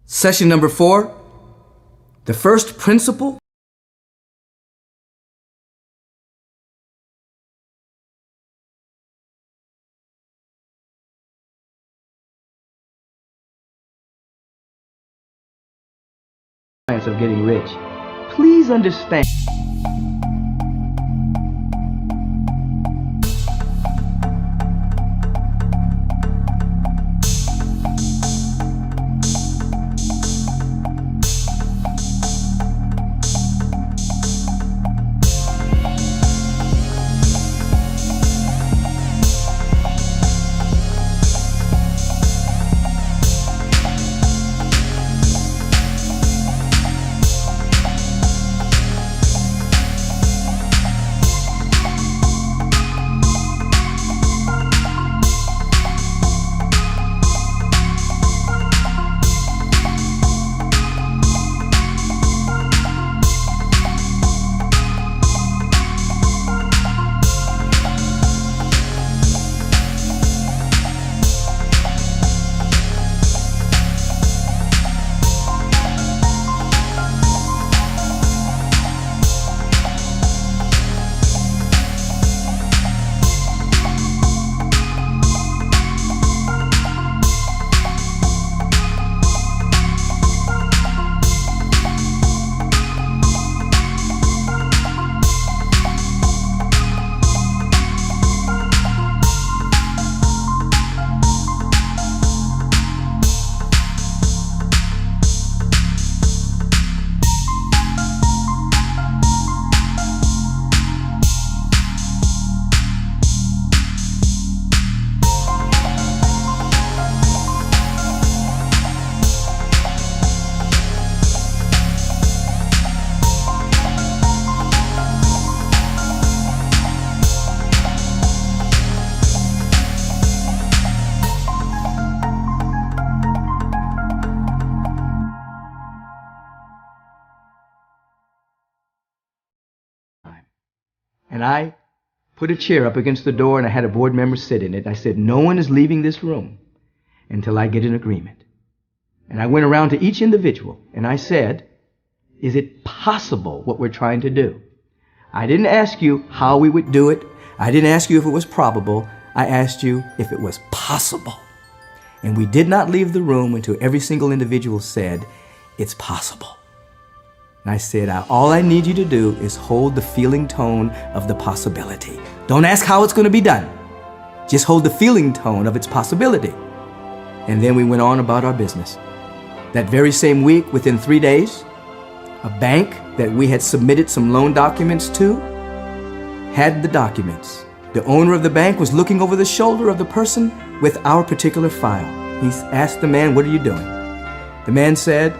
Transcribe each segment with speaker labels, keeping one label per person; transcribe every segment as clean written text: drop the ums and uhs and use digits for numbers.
Speaker 1: Session number 4, the first principle. Science of getting rich. Please understand. And I put a chair up against the door and I had a board member sit in it. I said, no one is leaving this room until I get an agreement. And I went around to each individual and I said, is it possible what we're trying to do? I didn't ask you how we would do it. I didn't ask you if it was probable. I asked you if it was possible. And we did not leave the room until every single individual said, it's possible. And I said, all I need you to do is hold the feeling tone of the possibility. Don't ask how it's going to be done. Just hold the feeling tone of its possibility. And then we went on about our business. That very same week, within 3 days, a bank that we had submitted some loan documents to had the documents. The owner of the bank was looking over the shoulder of the person with our particular file. He asked the man, what are you doing? The man said,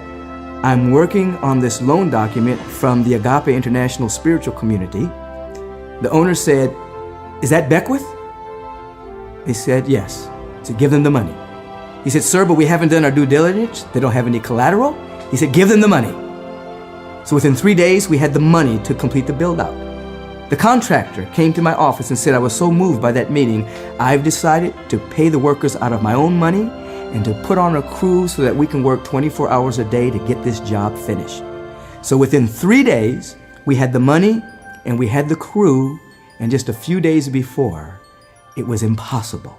Speaker 1: I'm working on this loan document from the Agape International Spiritual Community. The owner said, is that Beckwith? They said, yes. He said, give them the money. He said, sir, but we haven't done our due diligence. They don't have any collateral. He said, give them the money. So within 3 days, we had the money to complete the build out. The contractor came to my office and said, I was so moved by that meeting, I've decided to pay the workers out of my own money and to put on a crew so that we can work 24 hours a day to get this job finished. So within 3 days, we had the money and we had the crew, and just a few days before, it was impossible.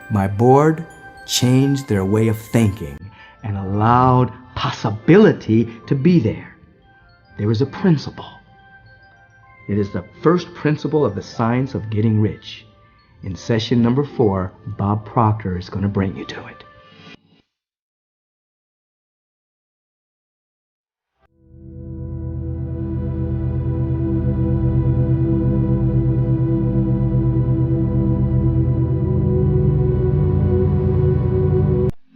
Speaker 1: My board changed their way of thinking and allowed possibility to be there. There is a principle. It is the first principle of the science of getting rich. In session number 4, Bob Proctor is going to bring you to it.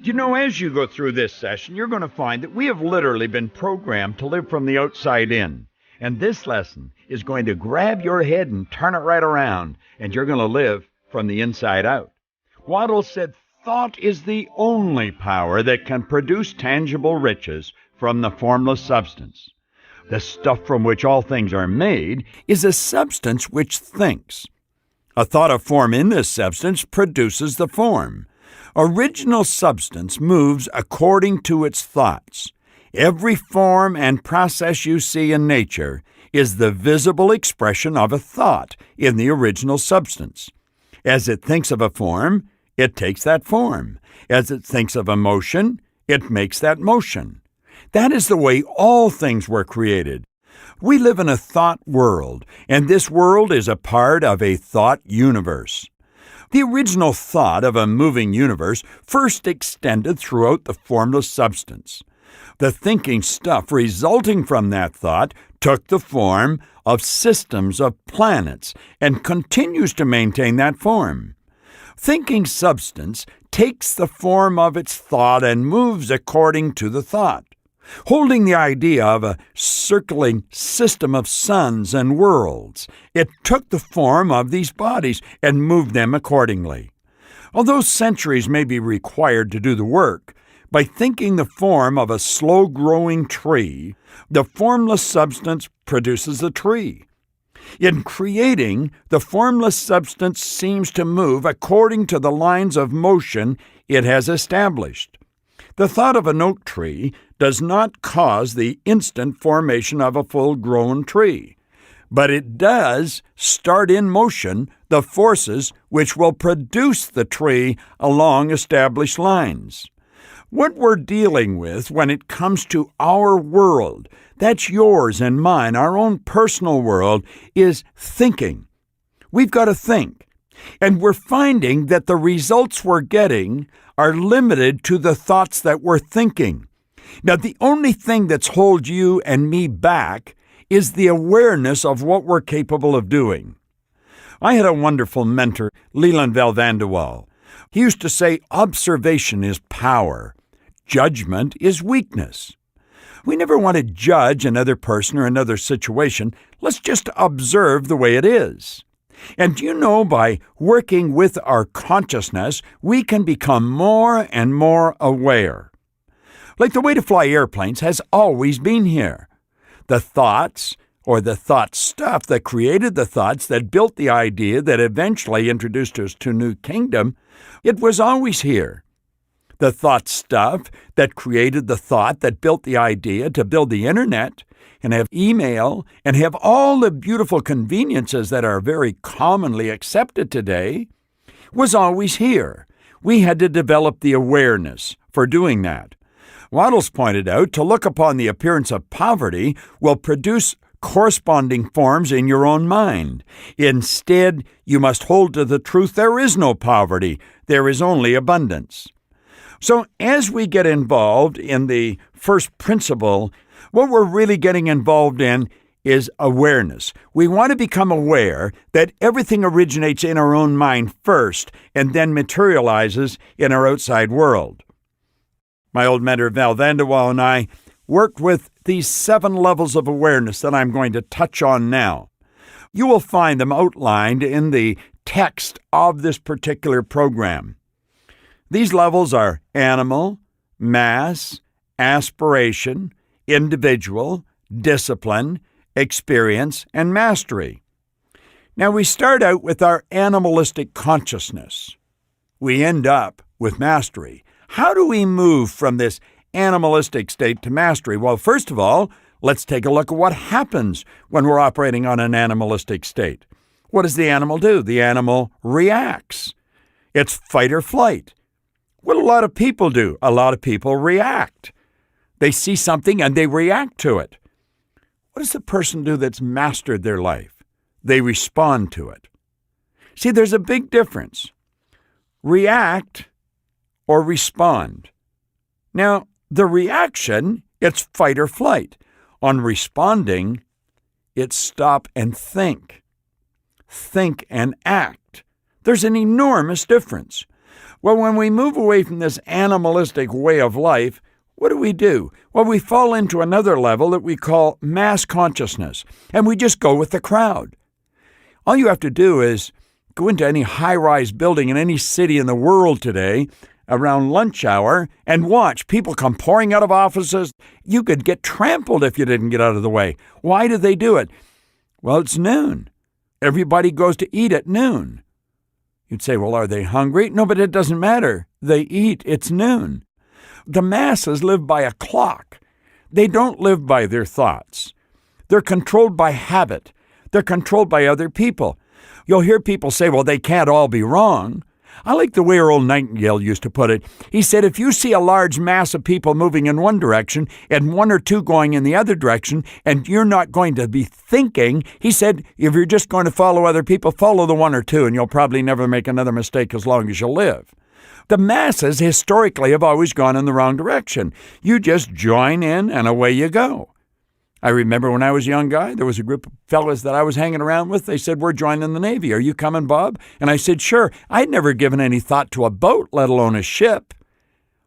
Speaker 2: You know, as you go through this session, you're going to find that we have literally been programmed to live from the outside in. And this lesson is going to grab your head and turn it right around, and you're going to live from the inside out. Waddell said, thought is the only power that can produce tangible riches from the formless substance. The stuff from which all things are made is a substance which thinks. A thought of form in this substance produces the form. Original substance moves according to its thoughts. Every form and process you see in nature is the visible expression of a thought in the original substance. As it thinks of a form, it takes that form. As it thinks of a motion, it makes that motion. That is the way all things were created. We live in a thought world, and this world is a part of a thought universe. The original thought of a moving universe first extended throughout the formless substance. The thinking stuff resulting from that thought took the form of systems of planets and continues to maintain that form. Thinking substance takes the form of its thought and moves according to the thought. Holding the idea of a circling system of suns and worlds, it took the form of these bodies and moved them accordingly. Although centuries may be required to do the work, by thinking the form of a slow-growing tree, the formless substance produces the tree. In creating, the formless substance seems to move according to the lines of motion it has established. The thought of an oak tree does not cause the instant formation of a full-grown tree, but it does start in motion the forces which will produce the tree along established lines. What we're dealing with when it comes to our world, that's yours and mine, our own personal world, is thinking. We've got to think. And we're finding that the results we're getting are limited to the thoughts that we're thinking. Now, the only thing that's held you and me back is the awareness of what we're capable of doing. I had a wonderful mentor, Leland Val Vanderwall. He used to say, observation is power. Judgment is weakness. We never want to judge another person or another situation. Let's just observe the way it is. And you know, by working with our consciousness, we can become more and more aware. Like the way to fly airplanes has always been here. The thoughts, or the thought stuff that created the thoughts that built the idea that eventually introduced us to New Kingdom, it was always here. The thought stuff that created the thought that built the idea to build the internet and have email and have all the beautiful conveniences that are very commonly accepted today was always here. We had to develop the awareness for doing that. Waddles pointed out to look upon the appearance of poverty will produce corresponding forms in your own mind. Instead, you must hold to the truth there is no poverty, there is only abundance. So as we get involved in the first principle, what we're really getting involved in is awareness. We want to become aware that everything originates in our own mind first and then materializes in our outside world. My old mentor, Val Vanderwall, and I worked with these 7 levels of awareness that I'm going to touch on now. You will find them outlined in the text of this particular program. These levels are animal, mass, aspiration, individual, discipline, experience, and mastery. Now we start out with our animalistic consciousness. We end up with mastery. How do we move from this animalistic state to mastery? Well, first of all, let's take a look at what happens when we're operating on an animalistic state. What does the animal do? The animal reacts. It's fight or flight. What a lot of people do, a lot of people react. They see something and they react to it. What does the person do that's mastered their life? They respond to it. See, there's a big difference. React or respond. Now, the reaction, it's fight or flight. On responding, it's stop and think. Think and act. There's an enormous difference. Well, when we move away from this animalistic way of life, what do? Well, we fall into another level that we call mass consciousness, and we just go with the crowd. All you have to do is go into any high-rise building in any city in the world today around lunch hour and watch people come pouring out of offices. You could get trampled if you didn't get out of the way. Why do they do it? Well, it's noon. Everybody goes to eat at noon.
Speaker 3: You'd say, well, are they hungry? No, but it doesn't matter. They eat. It's noon. The masses live by a clock. They don't live by their thoughts. They're controlled by habit. They're controlled by other people. You'll hear people say, well, they can't all be wrong. I like the way Earl Nightingale used to put it. He said, if you see a large mass of people moving in one direction and one or two going in the other direction, and you're not going to be thinking, he said, if you're just going to follow other people, follow the one or two, and you'll probably never make another mistake as long as you live. The masses historically have always gone in the wrong direction. You just join in and away you go. I remember when I was a young guy, there was a group of fellas that I was hanging around with. They said, we're joining the Navy. Are you coming, Bob? And I said, sure. I'd never given any thought to a boat, let alone a ship.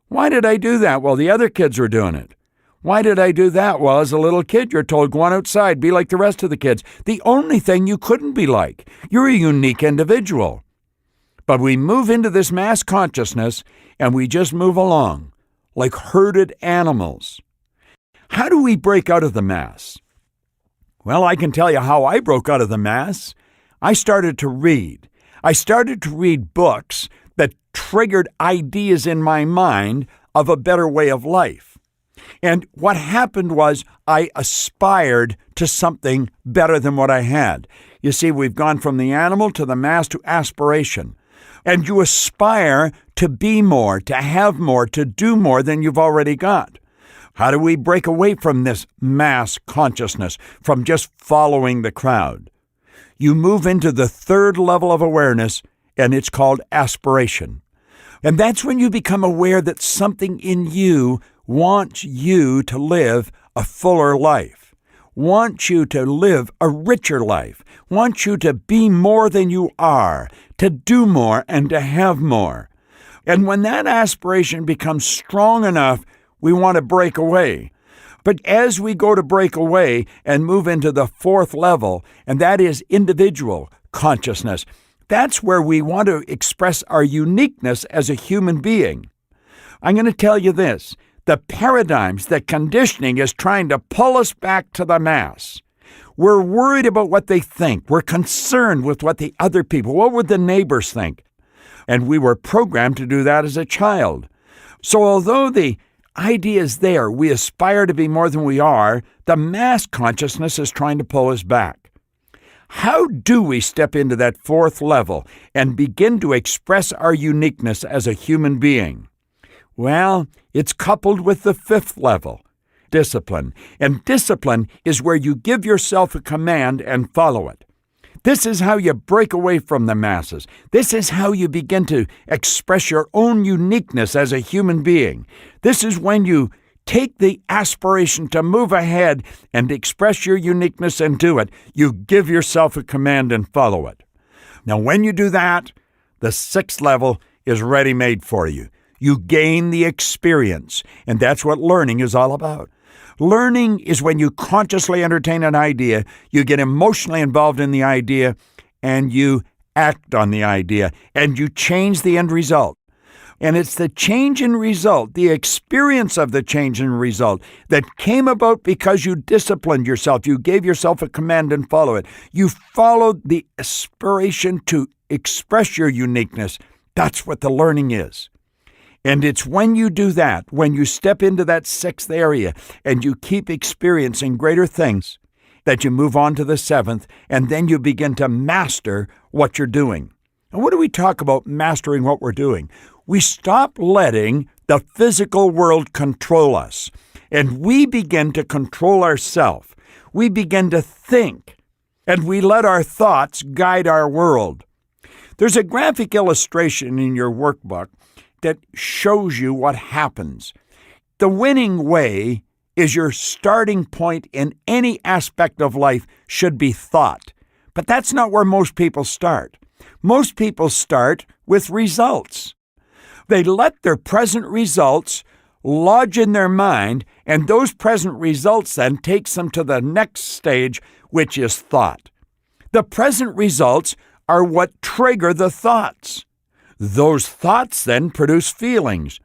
Speaker 3: Why did I do that? Well, the other kids were doing it. Why did I do that? Well, as a little kid, you're told, go on outside, be like the rest of the kids. The only thing you couldn't be like. You're a unique individual. But we move into this mass consciousness, and we just move along like herded animals. How do we break out of the mass? Well, I can tell you how I broke out of the mass. I started to read. I started to read books that triggered ideas in my mind of a better way of life. And what happened was I aspired to something better than what I had. You see, we've gone from the animal to the mass to aspiration. And you aspire to be more, to have more, to do more than you've already got. How do we break away from this mass consciousness, from just following the crowd? You move into the third level of awareness, and it's called aspiration. And that's when you become aware that something in you wants you to live a fuller life, wants you to live a richer life, wants you to be more than you are, to do more and to have more. And when that aspiration becomes strong enough, we want to break away. But as we go to break away and move into the fourth level, and that is individual consciousness, that's where we want to express our uniqueness as a human being. I'm going to tell you this. The paradigms, the conditioning is trying to pull us back to the mass. We're worried about what they think. We're concerned with what the other people, what would the neighbors think? And we were programmed to do that as a child. So although the idea is there, we aspire to be more than we are, the mass consciousness is trying to pull us back. How do we step into that fourth level and begin to express our uniqueness as a human being? Well, it's coupled with the fifth level, discipline. And discipline is where you give yourself a command and follow it. This is how you break away from the masses. This is how you begin to express your own uniqueness as a human being. This is when you take the aspiration to move ahead and express your uniqueness and do it. You give yourself a command and follow it. Now, when you do that, the sixth level is ready-made for you. You gain the experience, and that's what learning is all about. Learning is when you consciously entertain an idea, you get emotionally involved in the idea, and you act on the idea, and you change the end result. And it's the change in result, the experience of the change in result that came about because you disciplined yourself. You gave yourself a command and follow it. You followed the aspiration to express your uniqueness. That's what the learning is. And it's when you do that, when you step into that sixth area and you keep experiencing greater things, that you move on to the seventh, and then you begin to master what you're doing. And what do we talk about mastering what we're doing? We stop letting the physical world control us, and we begin to control ourselves. We begin to think, and we let our thoughts guide our world. There's a graphic illustration in your workbook that shows you what happens. The winning way is your starting point in any aspect of life should be thought. But that's not where most people start. Most people start with results. They let their present results lodge in their mind, and those present results then takes them to the next stage, which is thought. The present results are what trigger the thoughts. Those thoughts then produce feelings.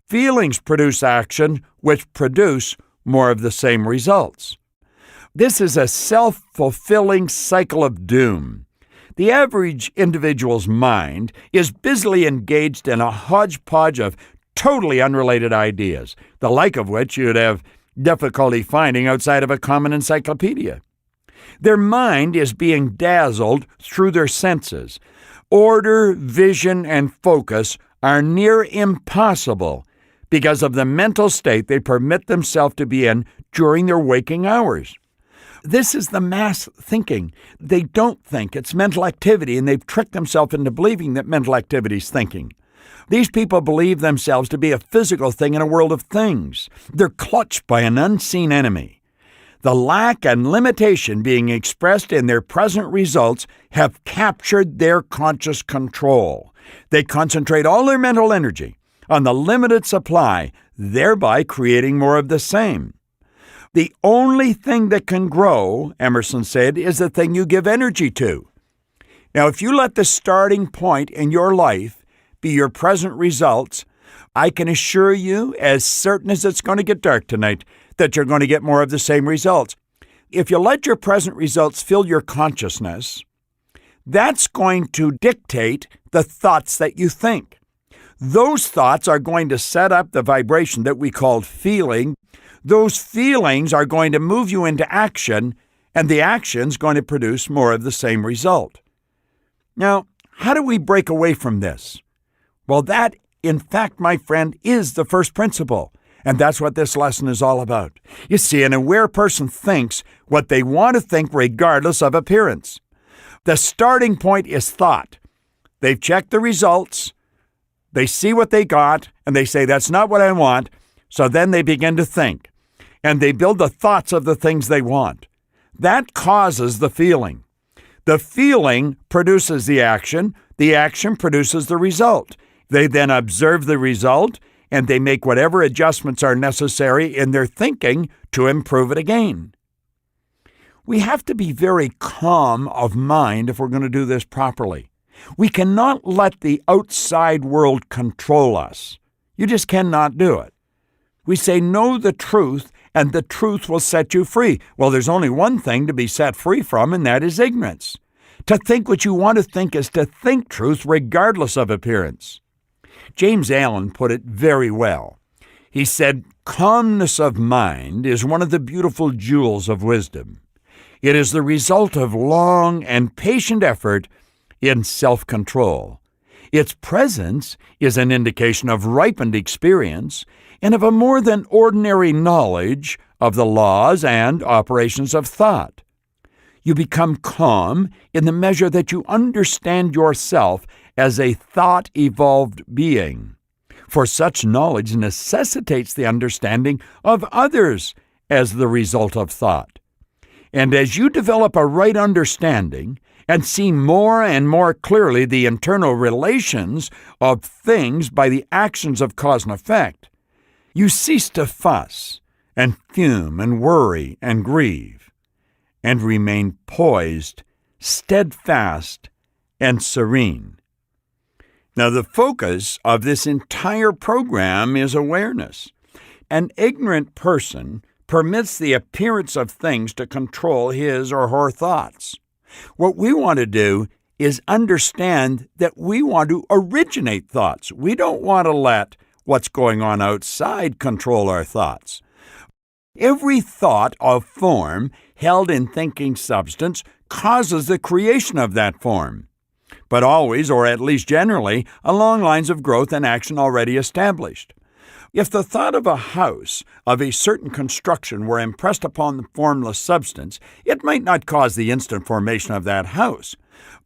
Speaker 3: Feelings produce action, which produce more of the same results. This is a self-fulfilling cycle of doom. The average individual's mind is busily engaged in a hodgepodge of totally unrelated ideas, the like of which you'd have difficulty finding outside of a common encyclopedia. Their mind is being dazzled through their senses. Order, vision, and focus are near impossible because of the mental state they permit themselves to be in during their waking hours. This is the mass thinking. They don't think. It's mental activity, and they've tricked themselves into believing that mental activity is thinking. These people believe themselves to be a physical thing in a world of things. They're clutched by an unseen enemy. The lack and limitation being expressed in their present results have captured their conscious control. They concentrate all their mental energy on the limited supply, thereby creating more of the same. The only thing that can grow, Emerson said, is the thing you give energy to. Now, if you let the starting point in your life be your present results, I can assure you, as certain as it's going to get dark tonight, that you're going to get more of the same results. If you let your present results fill your consciousness, that's going to dictate the thoughts that you think. Those thoughts are going to set up the vibration that we call feeling. Those feelings are going to move you into action, and the action's going to produce more of the same result. Now, how do we break away from this? Well, that, in fact, my friend, is the first principle, and that's what this lesson is all about. You see, an aware person thinks what they want to think regardless of appearance. The starting point is thought. They've checked the results, they see what they got, and they say, that's not what I want, so then they begin to think. And they build the thoughts of the things they want. That causes the feeling. The feeling produces the action produces the result. They then observe the result, and they make whatever adjustments are necessary in their thinking to improve it again. We have to be very calm of mind if we're going to do this properly. We cannot let the outside world control us. You just cannot do it. We say, know the truth, and the truth will set you free. Well, there's only one thing to be set free from, and that is ignorance. To think what you want to think is to think truth regardless of appearance. James Allen put it very well. He said, calmness of mind is one of the beautiful jewels of wisdom. It is the result of long and patient effort in self-control. Its presence is an indication of ripened experience and of a more than ordinary knowledge of the laws and operations of thought. You become calm in the measure that you understand yourself as a thought-evolved being, for such knowledge necessitates the understanding of others as the result of thought. And as you develop a right understanding and see more and more clearly the internal relations of things by the actions of cause and effect, you cease to fuss and fume and worry and grieve, and remain poised, steadfast, and serene. Now, the focus of this entire program is awareness. An ignorant person permits the appearance of things to control his or her thoughts. What we want to do is understand that we want to originate thoughts. We don't want to let what's going on outside control our thoughts. Every thought of form held in thinking substance causes the creation of that form, but always, or at least generally, along lines of growth and action already established. If the thought of a house of a certain construction were impressed upon the formless substance, it might not cause the instant formation of that house,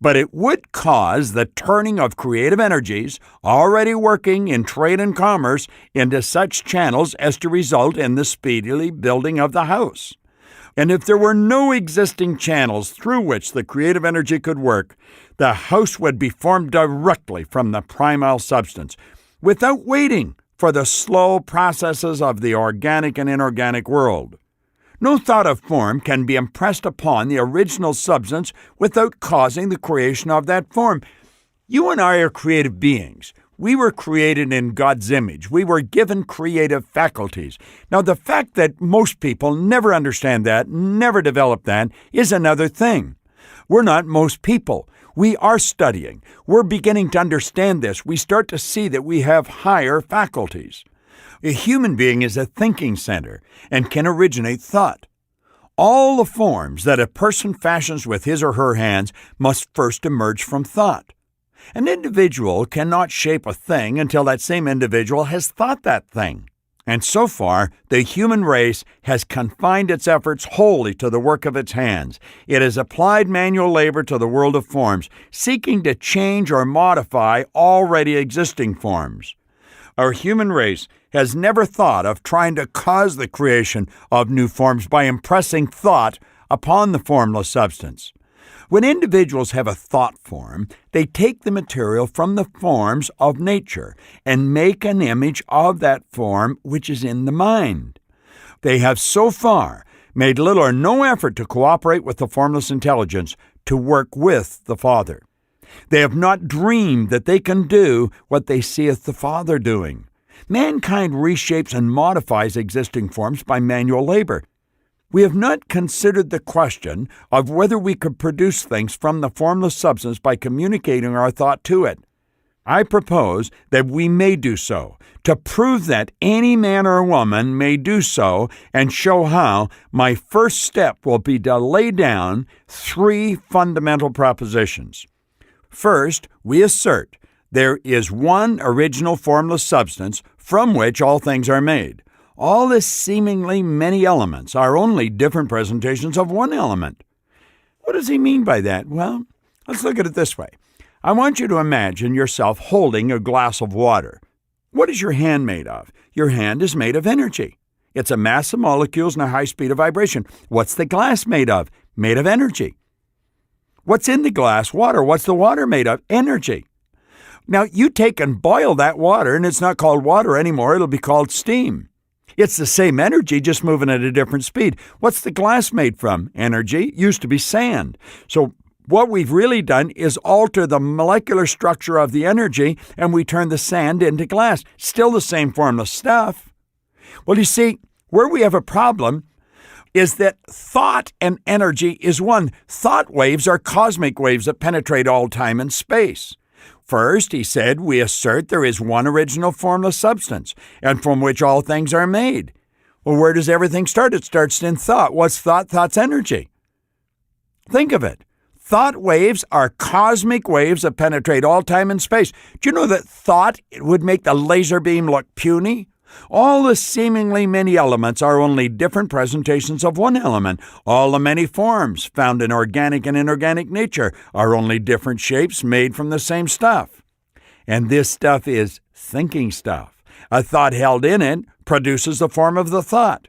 Speaker 3: but it would cause the turning of creative energies already working in trade and commerce into such channels as to result in the speedy building of the house. And if there were no existing channels through which the creative energy could work, the house would be formed directly from the primal substance, without waiting for the slow processes of the organic and inorganic world. No thought of form can be impressed upon the original substance without causing the creation of that form. You and I are creative beings. We were created in God's image. We were given creative faculties. Now, the fact that most people never understand that, never develop that, is another thing. We're not most people. We are studying. We're beginning to understand this. We start to see that we have higher faculties. A human being is a thinking center and can originate thought. All the forms that a person fashions with his or her hands must first emerge from thought. An individual cannot shape a thing until that same individual has thought that thing. And so far, the human race has confined its efforts wholly to the work of its hands. It has applied manual labor to the world of forms, seeking to change or modify already existing forms. Our human race has never thought of trying to cause the creation of new forms by impressing thought upon the formless substance. When individuals have a thought form, they take the material from the forms of nature and make an image of that form which is in the mind. They have so far made little or no effort to cooperate with the formless intelligence to work with the Father. They have not dreamed that they can do what they seeth the Father doing. Mankind reshapes and modifies existing forms by manual labor. We have not considered the question of whether we could produce things from the formless substance by communicating our thought to it. I propose that we may do so. To prove that any man or woman may do so and show how, my first step will be to lay down 3 fundamental propositions. First, we assert there is one original formless substance from which all things are made. All the seemingly many elements are only different presentations of one element. What does he mean by that? Well, let's look at it this way. I want you to imagine yourself holding a glass of water. What is your hand made of? Your hand is made of energy. It's a mass of molecules and a high speed of vibration. What's the glass made of? Made of energy. What's in the glass? Water. What's the water made of? Energy. Now, you take and boil that water, and it's not called water anymore. It'll be called steam. It's the same energy, just moving at a different speed. What's the glass made from? Energy. It used to be sand. So what we've really done is alter the molecular structure of the energy, and we turn the sand into glass. Still the same formless stuff. Well, you see, where we have a problem is that thought and energy is one. Thought waves are cosmic waves that penetrate all time and space. First, he said, we assert there is one original formless substance, and from which all things are made. Well, where does everything start? It starts in thought. What's thought? Thought's energy. Think of it. Thought waves are cosmic waves that penetrate all time and space. Do you know that thought would make the laser beam look puny? All the seemingly many elements are only different presentations of one element. All the many forms found in organic and inorganic nature are only different shapes made from the same stuff. And this stuff is thinking stuff. A thought held in it produces the form of the thought.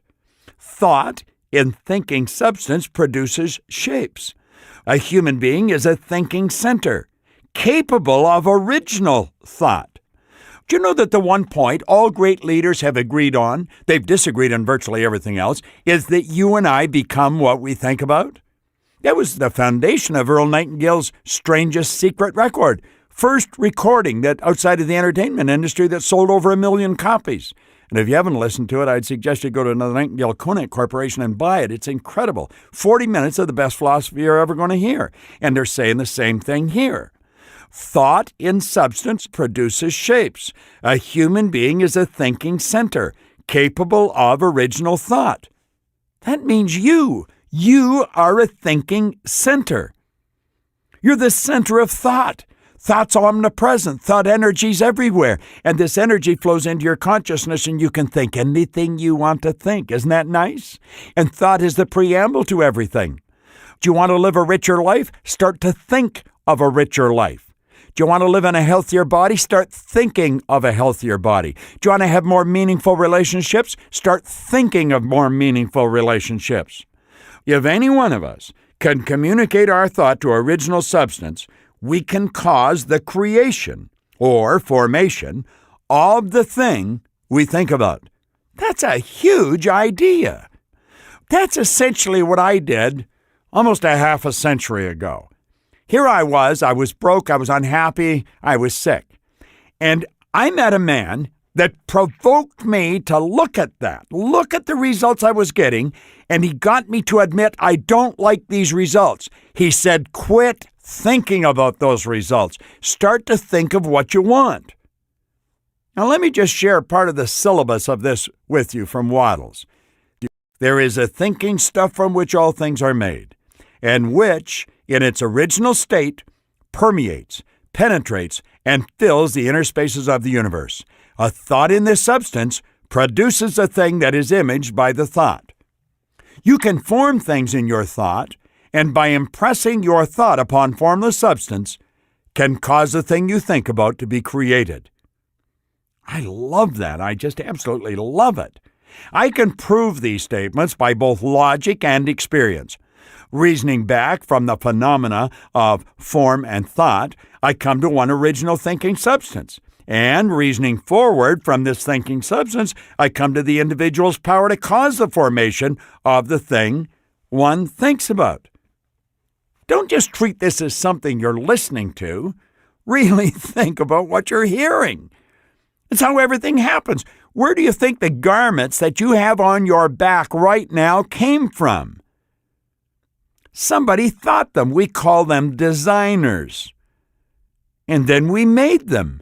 Speaker 3: Thought in thinking substance produces shapes. A human being is a thinking center, capable of original thought. Do you know that the one point all great leaders have agreed on, they've disagreed on virtually everything else, is that you and I become what we think about? That was the foundation of Earl Nightingale's strangest secret record. First recording that outside of the entertainment industry that sold over 1 million copies. And if you haven't listened to it, I'd suggest you go to the Nightingale Conant Corporation and buy it. It's incredible. 40 minutes of the best philosophy you're ever going to hear. And they're saying the same thing here. Thought in substance produces shapes. A human being is a thinking center, capable of original thought. That means you are a thinking center. You're the center of thought. Thought's omnipresent. Thought energy's everywhere. And this energy flows into your consciousness and you can think anything you want to think. Isn't that nice? And thought is the preamble to everything. Do you want to live a richer life? Start to think of a richer life. Do you want to live in a healthier body? Start thinking of a healthier body. Do you want to have more meaningful relationships? Start thinking of more meaningful relationships. If any one of us can communicate our thought to original substance, we can cause the creation or formation of the thing we think about. That's a huge idea. That's essentially what I did almost a half a century ago. Here I was broke, I was unhappy, I was sick. And I met a man that provoked me to look at that, look at the results I was getting, and he got me to admit I don't like these results. He said, quit thinking about those results. Start to think of what you want. Now, let me just share part of the syllabus of this with you from Waddles. There is a thinking stuff from which all things are made, and which, in its original state, permeates, penetrates, and fills the inner spaces of the universe. A thought in this substance produces a thing that is imaged by the thought. You can form things in your thought, and by impressing your thought upon formless substance, can cause the thing you think about to be created. I love that. I just absolutely love it. I can prove these statements by both logic and experience. Reasoning back from the phenomena of form and thought, I come to one original thinking substance. And reasoning forward from this thinking substance, I come to the individual's power to cause the formation of the thing one thinks about. Don't just treat this as something you're listening to. Really think about what you're hearing. It's how everything happens. Where do you think the garments that you have on your back right now came from? Somebody thought them. We call them designers. And then we made them.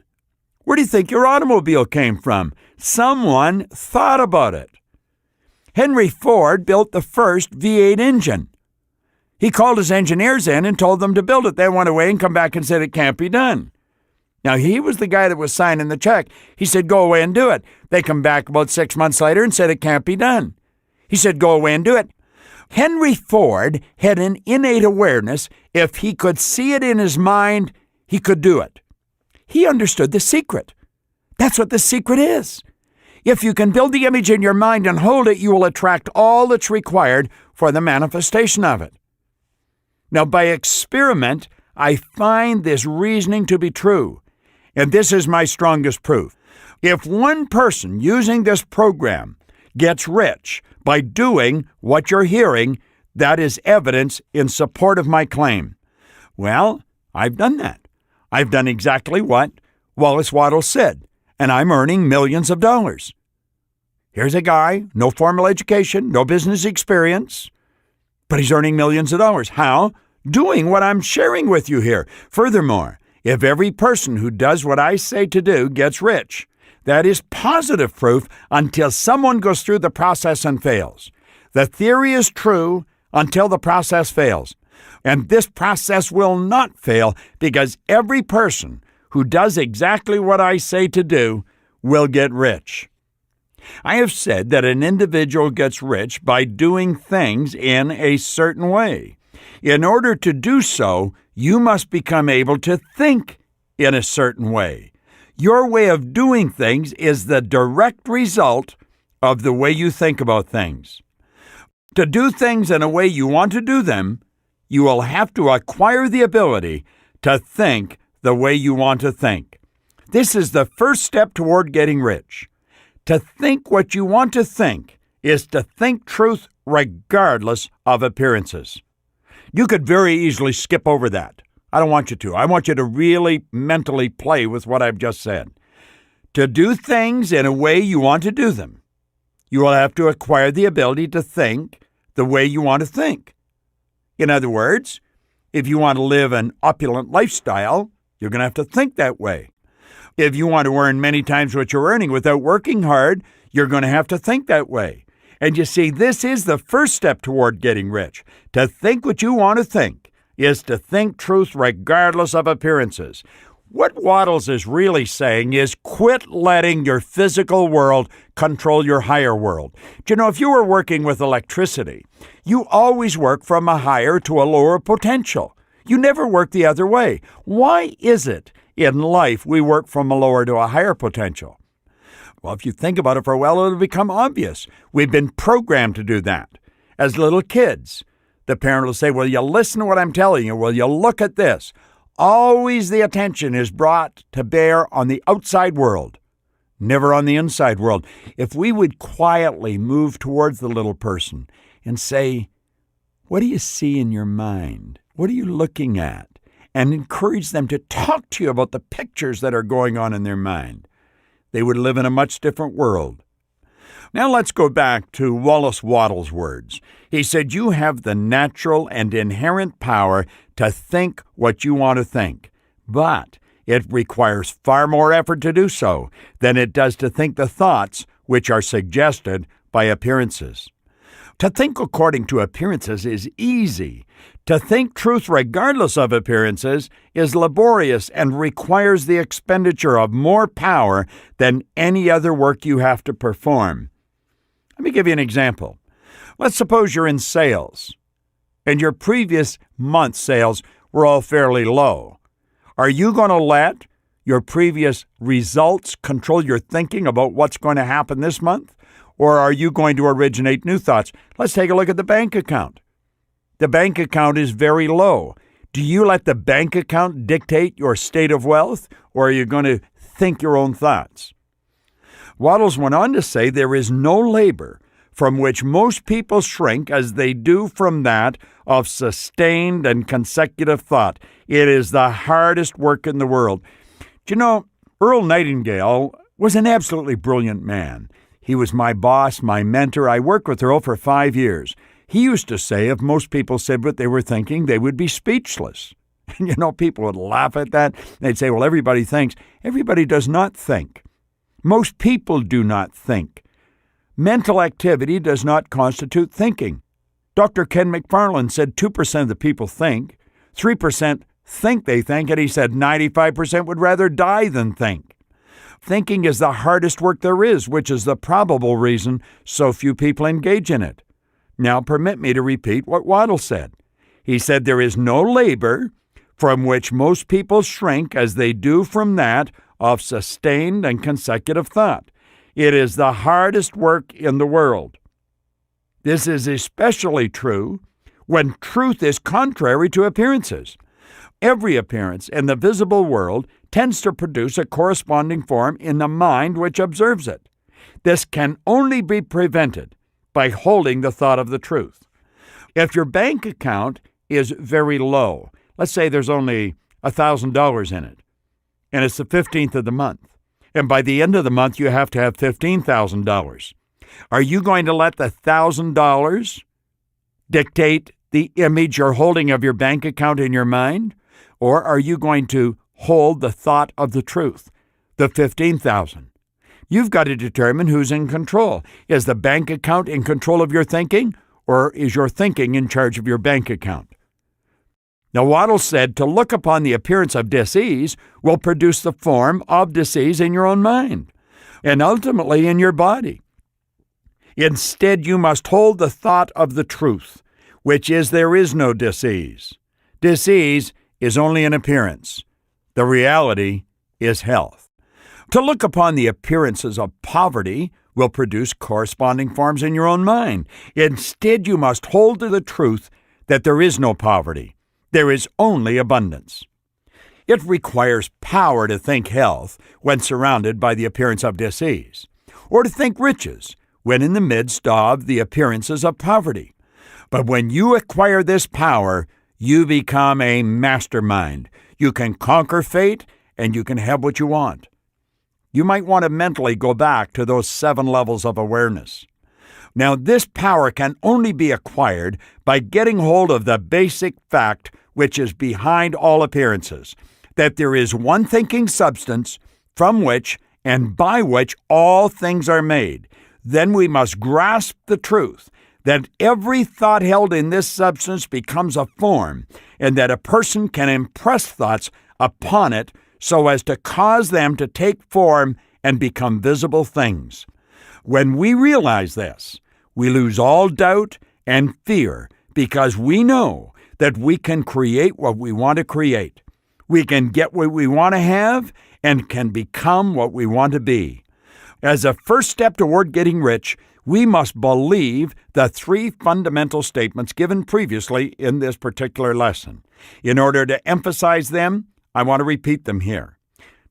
Speaker 3: Where do you think your automobile came from? Someone thought about it. Henry Ford built the first V8 engine. He called his engineers in and told them to build it. They went away and come back and said it can't be done. Now, he was the guy that was signing the check. He said, go away and do it. They come back about 6 months later and said it can't be done. He said, go away and do it. Henry Ford had an innate awareness. If he could see it in his mind, he could do it. He understood the secret. That's what the secret is. If you can build the image in your mind and hold it, you will attract all that's required for the manifestation of it. Now, by experiment, I find this reasoning to be true. And this is my strongest proof. If one person using this program gets rich by doing what you're hearing, that is evidence in support of my claim. Well, I've done that. I've done exactly what Wallace Waddles said, and I'm earning millions of dollars. Here's a guy, no formal education, no business experience, but he's earning millions of dollars. How? Doing what I'm sharing with you here. Furthermore, if every person who does what I say to do gets rich, that is positive proof until someone goes through the process and fails. The theory is true until the process fails. And this process will not fail because every person who does exactly what I say to do will get rich. I have said that an individual gets rich by doing things in a certain way. In order to do so, you must become able to think in a certain way. Your way of doing things is the direct result of the way you think about things. To do things in a way you want to do them, you will have to acquire the ability to think the way you want to think. This is the first step toward getting rich. To think what you want to think is to think truth regardless of appearances. You could very easily skip over that. I don't want you to. I want you to really mentally play with what I've just said. To do things in a way you want to do them, you will have to acquire the ability to think the way you want to think. In other words, if you want to live an opulent lifestyle, you're going to have to think that way. If you want to earn many times what you're earning without working hard, you're going to have to think that way. And you see, this is the first step toward getting rich. To think what you want to think is to think truth regardless of appearances. What Waddles is really saying is quit letting your physical world control your higher world. Do you know, if you were working with electricity, you always work from a higher to a lower potential. You never work the other way. Why is it in life we work from a lower to a higher potential? Well, if you think about it for a while, it'll become obvious. We've been programmed to do that. As little kids, the parent will say, will you listen to what I'm telling you? Will you look at this? Always the attention is brought to bear on the outside world, never on the inside world. If we would quietly move towards the little person and say, what do you see in your mind? What are you looking at? And encourage them to talk to you about the pictures that are going on in their mind. they would live in a much different world. Now let's go back to Wallace Wattles' words. He said, "You have the natural and inherent power to think what you want to think, but it requires far more effort to do so than it does to think the thoughts which are suggested by appearances." To think according to appearances is easy. To think truth regardless of appearances is laborious and requires the expenditure of more power than any other work you have to perform. Let me give you an example. Let's suppose you're in sales, and your previous month's sales were all fairly low. Are you going to let your previous results control your thinking about what's going to happen this month? Or are you going to originate new thoughts? Let's take a look at the bank account. The bank account is very low. Do you let the bank account dictate your state of wealth, or are you going to think your own thoughts? Wattles went on to say there is no labor from which most people shrink as they do from that of sustained and consecutive thought. It is the hardest work in the world. Do you know, Earl Nightingale was an absolutely brilliant man. He was my boss, my mentor. I worked with Earl for 5 years. He used to say if most people said what they were thinking, they would be speechless. And you know, people would laugh at that. They'd say, well, everybody thinks. Everybody does not think. Most people do not think. Mental activity does not constitute thinking. Dr. Ken McFarland said 2% of the people think, 3% think they think, and he said 95% would rather die than think. Thinking is the hardest work there is, which is the probable reason so few people engage in it. Now permit me to repeat what Wattles said. He said there is no labor from which most people shrink as they do from that of sustained and consecutive thought. It is the hardest work in the world. This is especially true when truth is contrary to appearances. Every appearance in the visible world tends to produce a corresponding form in the mind which observes it. This can only be prevented by holding the thought of the truth. If your bank account is very low, let's say there's only $1,000 in it, and it's the 15th of the month, and by the end of the month you have to have $15,000. Are you going to let the $1,000 dictate the image you're holding of your bank account in your mind? Or are you going to hold the thought of the truth, the $15,000? You've got to determine who's in control. Is the bank account in control of your thinking, or is your thinking in charge of your bank account? Now, Wattles said to look upon the appearance of disease will produce the form of disease in your own mind and ultimately in your body. Instead, you must hold the thought of the truth, which is there is no disease. Disease is only an appearance. The reality is health. To look upon the appearances of poverty will produce corresponding forms in your own mind. Instead, you must hold to the truth that there is no poverty. There is only abundance. It requires power to think health when surrounded by the appearance of disease, or to think riches when in the midst of the appearances of poverty. But when you acquire this power, you become a mastermind. You can conquer fate, and you can have what you want. You might want to mentally go back to those 7 levels of awareness. Now, this power can only be acquired by getting hold of the basic fact which is behind all appearances, that there is one thinking substance from which and by which all things are made. Then we must grasp the truth that every thought held in this substance becomes a form, and that a person can impress thoughts upon it so as to cause them to take form and become visible things. When we realize this, we lose all doubt and fear because we know that we can create what we want to create. We can get what we want to have and can become what we want to be. As a first step toward getting rich, we must believe the 3 fundamental statements given previously in this particular lesson. In order to emphasize them, I want to repeat them here.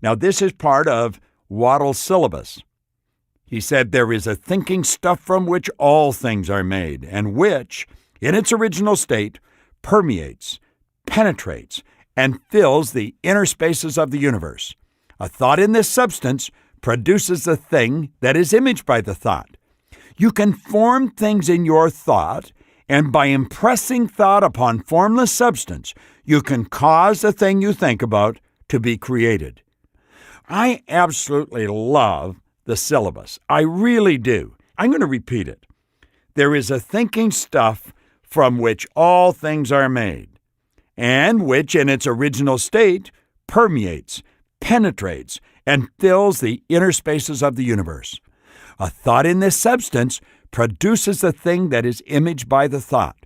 Speaker 3: Now, this is part of Wattles' syllabus. He said there is a thinking stuff from which all things are made, and which, in its original state, permeates, penetrates, and fills the inner spaces of the universe. A thought in this substance produces the thing that is imaged by the thought. You can form things in your thought, and by impressing thought upon formless substance, you can cause the thing you think about to be created. I absolutely love the syllabus. I really do. I'm going to repeat it. There is a thinking stuff from which all things are made, and which in its original state permeates, penetrates, and fills the inner spaces of the universe. A thought in this substance produces the thing that is imaged by the thought.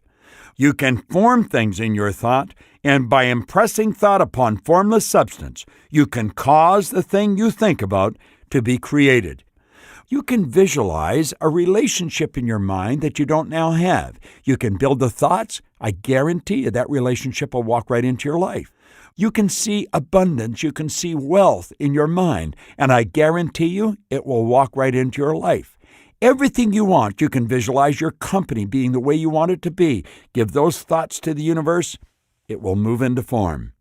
Speaker 3: You can form things in your thought, and by impressing thought upon formless substance, you can cause the thing you think about to be created. You can visualize a relationship in your mind that you don't now have. You can build the thoughts. I guarantee you that relationship will walk right into your life. You can see abundance. You can see wealth in your mind, and I guarantee you it will walk right into your life. Everything you want, you can visualize your company being the way you want it to be. Give those thoughts to the universe, it will move into form.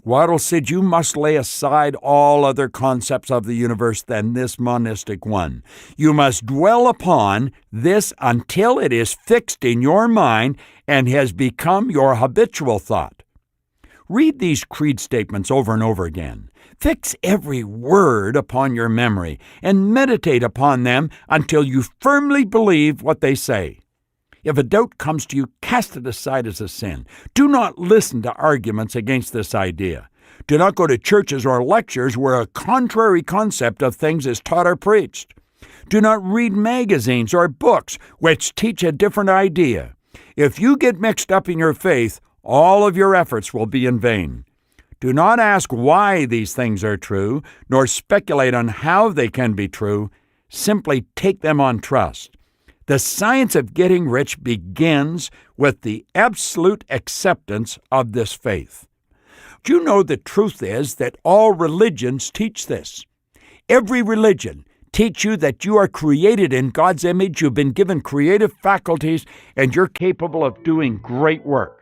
Speaker 3: Waddell said you must lay aside all other concepts of the universe than this monistic one. You must dwell upon this until it is fixed in your mind and has become your habitual thought. Read these creed statements over and over again. Fix every word upon your memory and meditate upon them until you firmly believe what they say. If a doubt comes to you, cast it aside as a sin. Do not listen to arguments against this idea. Do not go to churches or lectures where a contrary concept of things is taught or preached. Do not read magazines or books which teach a different idea. If you get mixed up in your faith, all of your efforts will be in vain. Do not ask why these things are true, nor speculate on how they can be true. Simply take them on trust. The science of getting rich begins with the absolute acceptance of this faith. Do you know the truth is that all religions teach this? Every religion teach you that you are created in God's image, you've been given creative faculties, and you're capable of doing great work.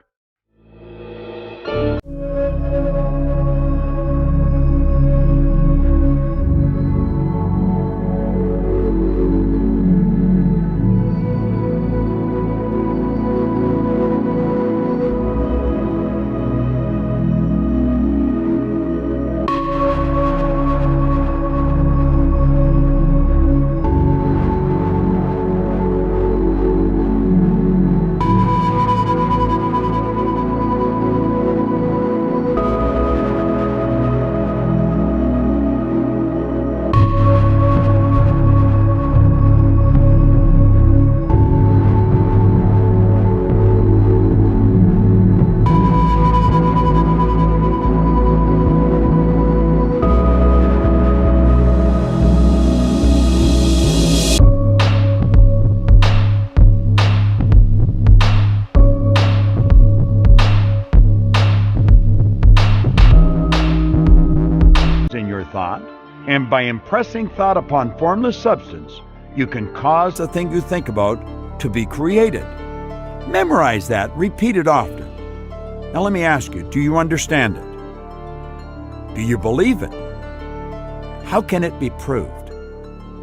Speaker 3: Thought, and by impressing thought upon formless substance, you can cause the thing you think about to be created. Memorize that, repeat it often. Now let me ask you, do you understand it? Do you believe it? How can it be proved?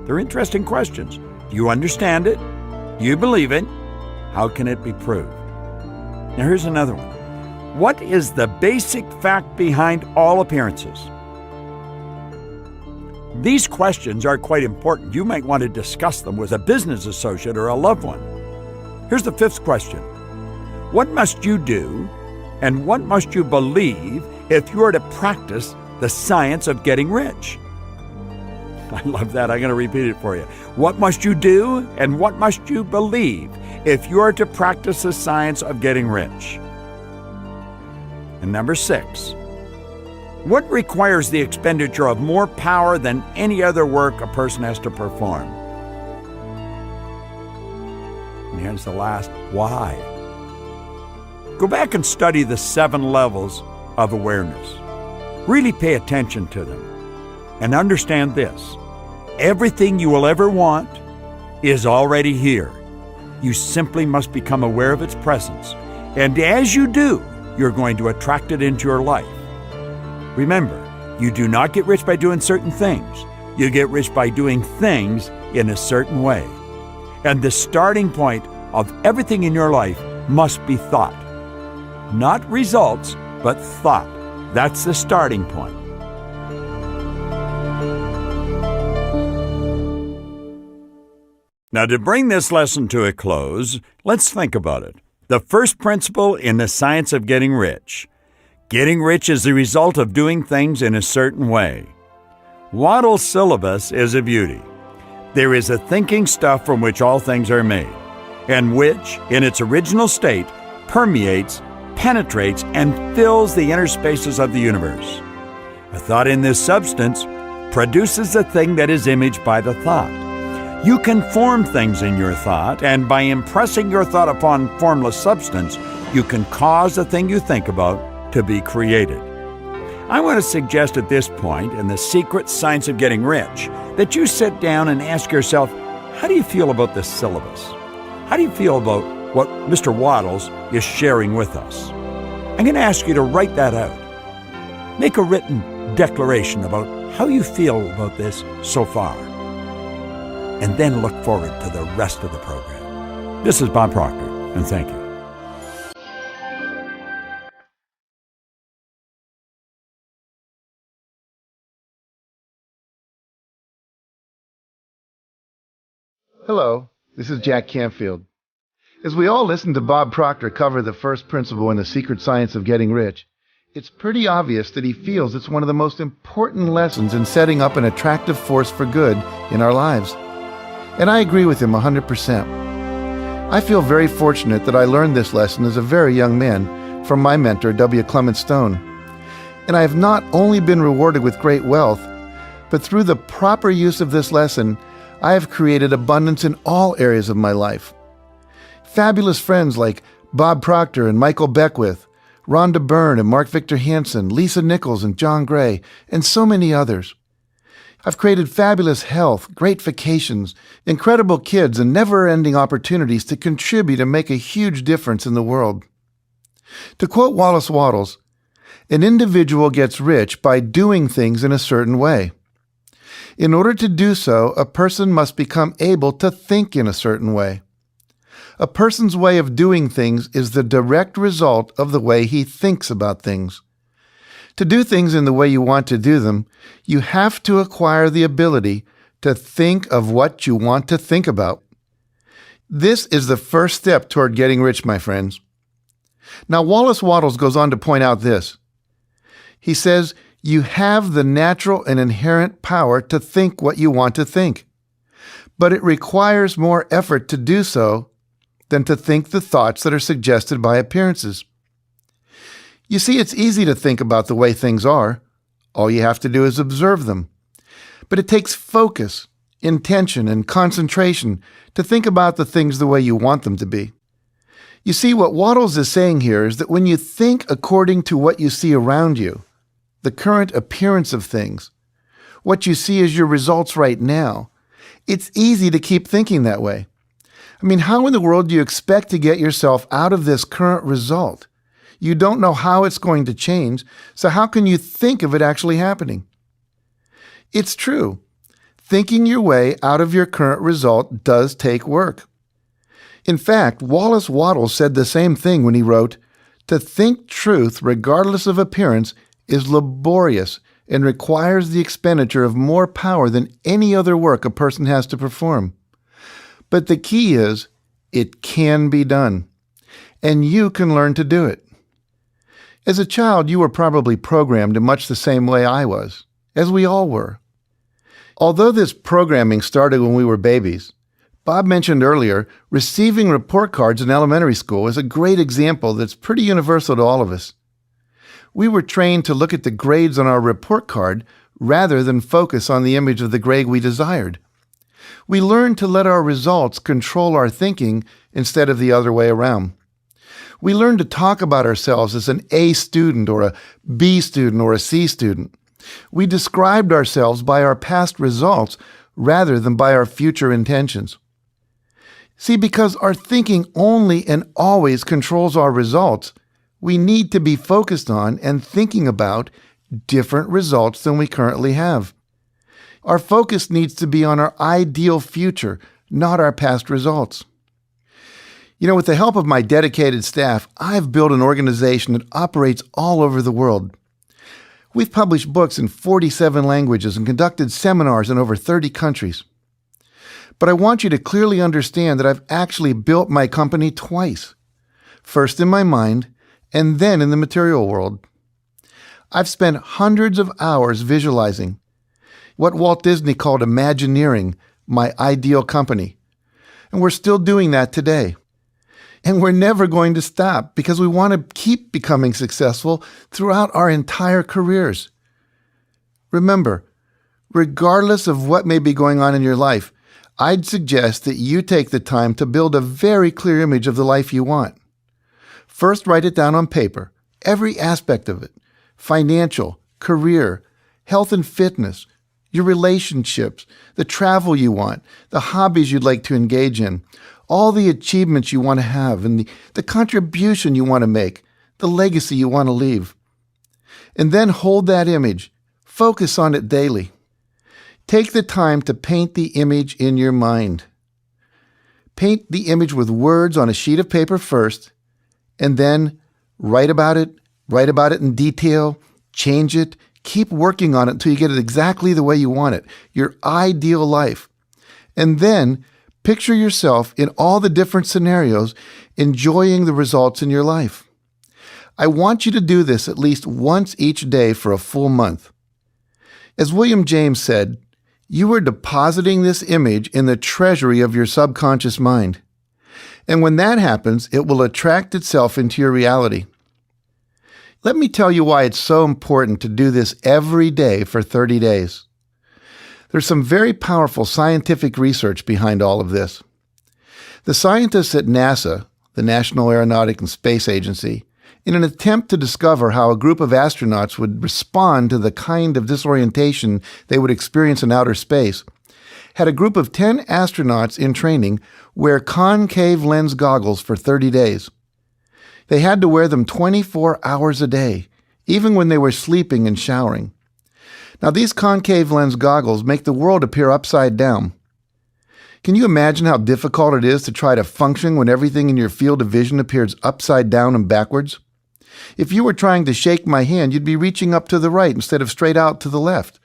Speaker 3: They're interesting questions. Do you understand it? Do you believe it? How can it be proved? Now here's another one. What is the basic fact behind all appearances? These questions are quite important. You might want to discuss them with a business associate or a loved one. Here's the fifth question. What must you do and what must you believe if you are to practice the science of getting rich? I love that. I'm going to repeat it for you. What must you do and what must you believe if you are to practice the science of getting rich? And number 6. What requires the expenditure of more power than any other work a person has to perform? And here's the last, why? Go back and study the 7 levels of awareness. Really pay attention to them. And understand this. Everything you will ever want is already here. You simply must become aware of its presence. And as you do, you're going to attract it into your life. Remember, you do not get rich by doing certain things. You get rich by doing things in a certain way. And the starting point of everything in your life must be thought. Not results, but thought. That's the starting point. Now, to bring this lesson to a close, let's think about it. The first principle in the science of getting rich. Getting rich is the result of doing things in a certain way. Waddell's syllabus is a beauty. There is a thinking stuff from which all things are made, and which, in its original state, permeates, penetrates, and fills the inner spaces of the universe. A thought in this substance produces a thing that is imaged by the thought. You can form things in your thought, and by impressing your thought upon formless substance, you can cause the thing you think about to be created. I want to suggest at this point, in the secret science of getting rich, that you sit down and ask yourself, how do you feel about this syllabus? How do you feel about what Mr. Waddles is sharing with us? I'm going to ask you to write that out. Make a written declaration about how you feel about this so far. And then look forward to the rest of the program. This is Bob Proctor, and thank you.
Speaker 4: Hello, this is Jack Canfield. As we all listen to Bob Proctor cover the first principle in the secret science of getting rich, it's pretty obvious that he feels it's one of the most important lessons in setting up an attractive force for good in our lives. And I agree with him 100%. I feel very fortunate that I learned this lesson as a very young man from my mentor, W. Clement Stone. And I have not only been rewarded with great wealth, but through the proper use of this lesson, I have created abundance in all areas of my life. Fabulous friends like Bob Proctor and Michael Beckwith, Rhonda Byrne and Mark Victor Hansen, Lisa Nichols and John Gray, and so many others. I've created fabulous health, great vacations, incredible kids, and never-ending opportunities to contribute and make a huge difference in the world. To quote Wallace Waddles, an individual gets rich by doing things in a certain way. In order to do so, a person must become able to think in a certain way. A person's way of doing things is the direct result of the way he thinks about things. To do things in the way you want to do them, you have to acquire the ability to think of what you want to think about. This is the first step toward getting rich, my friends. Now, Wallace Waddles goes on to point out this. He says, you have the natural and inherent power to think what you want to think, but it requires more effort to do so than to think the thoughts that are suggested by appearances. You see, it's easy to think about the way things are. All you have to do is observe them. But it takes focus, intention, and concentration to think about the things the way you want them to be. You see, what Waddles is saying here is that when you think according to what you see around you, the current appearance of things, what you see as your results right now, it's easy to keep thinking that way. I mean, how in the world do you expect to get yourself out of this current result? You don't know how it's going to change, so how can you think of it actually happening? It's true. Thinking your way out of your current result does take work. In fact, Wallace Waddles said the same thing when he wrote, "To think truth regardless of appearance is laborious and requires the expenditure of more power than any other work a person has to perform. But the key is, it can be done, and you can learn to do it." As a child, you were probably programmed in much the same way I was, as we all were. Although this programming started when we were babies, Bob mentioned earlier, receiving report cards in elementary school is a great example that's pretty universal to all of us. We were trained to look at the grades on our report card rather than focus on the image of the grade we desired. We learned to let our results control our thinking instead of the other way around. We learned to talk about ourselves as an A student or a B student or a C student. We described ourselves by our past results rather than by our future intentions. See, because our thinking only and always controls our results, we need to be focused on and thinking about different results than we currently have. Our focus needs to be on our ideal future, not our past results. With the help of my dedicated staff, I've built an organization that operates all over the world. We've published books in 47 languages and conducted seminars in over 30 countries. But I want you to clearly understand that I've actually built my company twice. First in my mind, and then in the material world. I've spent hundreds of hours visualizing what Walt Disney called Imagineering, my ideal company. And we're still doing that today. And we're never going to stop because we want to keep becoming successful throughout our entire careers. Remember, regardless of what may be going on in your life, I'd suggest that you take the time to build a very clear image of the life you want. First, write it down on paper, every aspect of it: financial, career, health and fitness, your relationships, the travel you want, the hobbies you'd like to engage in, all the achievements you want to have, and the contribution you want to make, the legacy you want to leave. And then hold that image. Focus on it daily. Take the time to paint the image in your mind. Paint the image with words on a sheet of paper first, and then write about it in detail, change it, keep working on it until you get it exactly the way you want it, your ideal life. And then picture yourself in all the different scenarios, enjoying the results in your life. I want you to do this at least once each day for a full month. As William James said, you are depositing this image in the treasury of your subconscious mind. And when that happens, it will attract itself into your reality. Let me tell you why it's so important to do this every day for 30 days. There's some very powerful scientific research behind all of this. The scientists at NASA, the National Aeronautic and Space Agency, in an attempt to discover how a group of astronauts would respond to the kind of disorientation they would experience in outer space, had a group of 10 astronauts in training wear concave lens goggles for 30 days. They had to wear them 24 hours a day, even when they were sleeping and showering. Now, these concave lens goggles make the world appear upside down. Can you imagine how difficult it is to try to function when everything in your field of vision appears upside down and backwards? If you were trying to shake my hand, you'd be reaching up to the right instead of straight out to the left.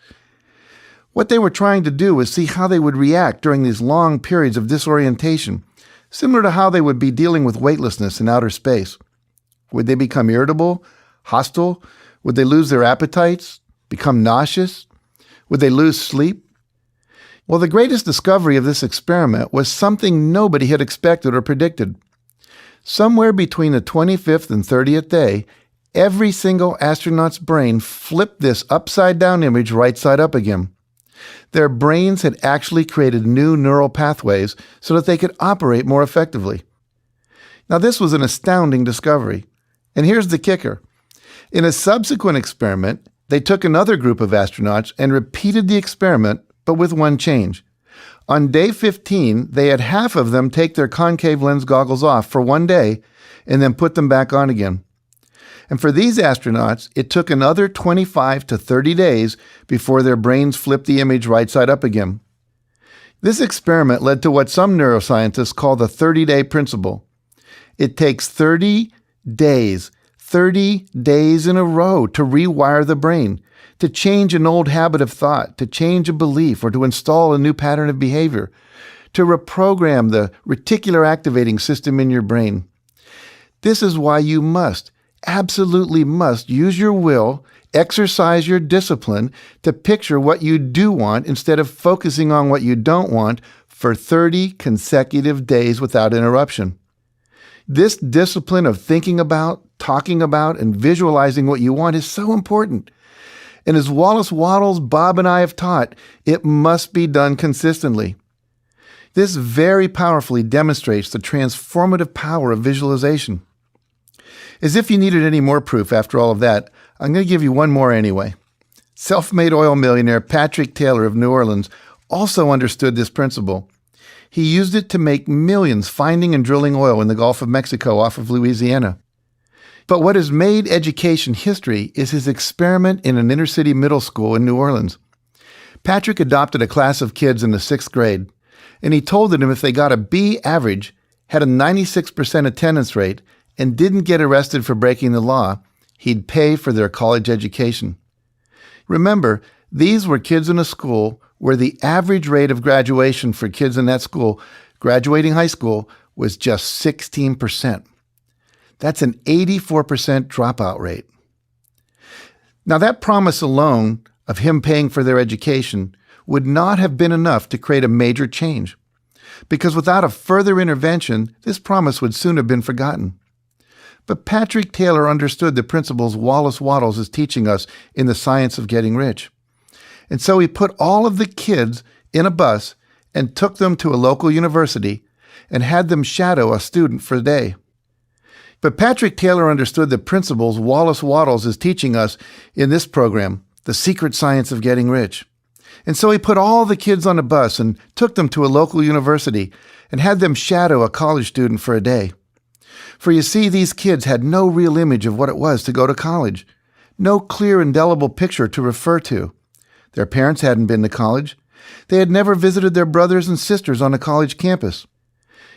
Speaker 4: What they were trying to do was see how they would react during these long periods of disorientation, similar to how they would be dealing with weightlessness in outer space. Would they become irritable, hostile? Would they lose their appetites, become nauseous? Would they lose sleep? Well, the greatest discovery of this experiment was something nobody had expected or predicted. Somewhere between the 25th and 30th day, every single astronaut's brain flipped this upside-down image right side up again. Their brains had actually created new neural pathways so that they could operate more effectively. Now, this was an astounding discovery. And here's the kicker. In a subsequent experiment, they took another group of astronauts and repeated the experiment, but with one change. On day 15, they had half of them take their concave lens goggles off for one day and then put them back on again. And for these astronauts, it took another 25 to 30 days before their brains flipped the image right side up again. This experiment led to what some neuroscientists call the 30-day principle. It takes 30 days in a row to rewire the brain, to change an old habit of thought, to change a belief, or to install a new pattern of behavior, to reprogram the reticular activating system in your brain. This is why you must, absolutely must, use your will, exercise your discipline to picture what you do want instead of focusing on what you don't want for 30 consecutive days without interruption. This discipline of thinking about, talking about, and visualizing what you want is so important. And as Wallace Wattles, Bob, and I have taught, it must be done consistently. This very powerfully demonstrates the transformative power of visualization. As if you needed any more proof after all of that, I'm going to give you one more anyway. Self-made oil millionaire Patrick Taylor of New Orleans also understood this principle. He used it to make millions finding and drilling oil in the Gulf of Mexico off of Louisiana. But what has made education history is his experiment in an inner-city middle school in New Orleans. Patrick adopted a class of kids in the 6th grade, and he told them if they got a B average, had a 96% attendance rate, and didn't get arrested for breaking the law, he'd pay for their college education. Remember, these were kids in a school where the average rate of graduation for kids in that school, graduating high school, was just 16%. That's an 84% dropout rate. Now, that promise alone of him paying for their education would not have been enough to create a major change, because without a further intervention, this promise would soon have been forgotten. But Patrick Taylor understood the principles Wallace Wattles is teaching us in The Science of Getting Rich. And so he put all of the kids in a bus and took them to a local university and had them shadow a student for a day. But Patrick Taylor understood the principles Wallace Wattles is teaching us in this program, The Secret Science of Getting Rich. And so he put all the kids on a bus and took them to a local university and had them shadow a college student for a day. For you see, these kids had no real image of what it was to go to college, no clear, indelible picture to refer to. Their parents hadn't been to college. They had never visited their brothers and sisters on a college campus.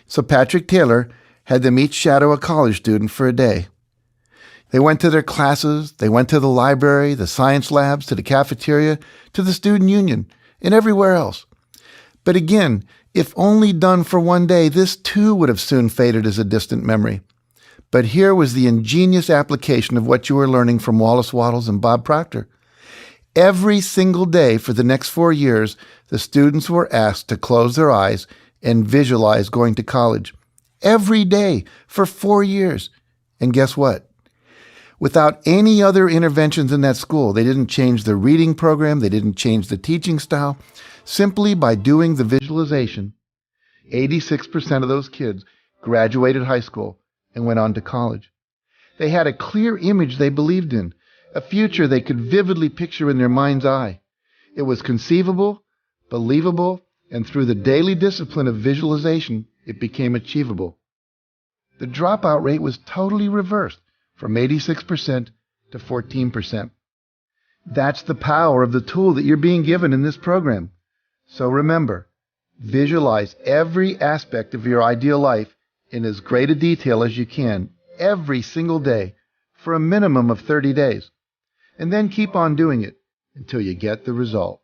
Speaker 4: So Patrick Taylor had them each shadow a college student for a day. They went to their classes, they went to the library, the science labs, to the cafeteria, to the student union, and everywhere else. But again, if only done for one day, this too would have soon faded as a distant memory. But here was the ingenious application of what you were learning from Wallace Wattles and Bob Proctor. Every single day for the next 4 years, the students were asked to close their eyes and visualize going to college. Every day for 4 years. And guess what? Without any other interventions in that school, they didn't change the reading program, they didn't change the teaching style. Simply by doing the visualization, 86% of those kids graduated high school and went on to college. They had a clear image they believed in, a future they could vividly picture in their mind's eye. It was conceivable, believable, and through the daily discipline of visualization, it became achievable. The dropout rate was totally reversed from 86% to 14%. That's the power of the tool that you're being given in this program. So remember, visualize every aspect of your ideal life in as great a detail as you can every single day for a minimum of 30 days. And then keep on doing it until you get the result.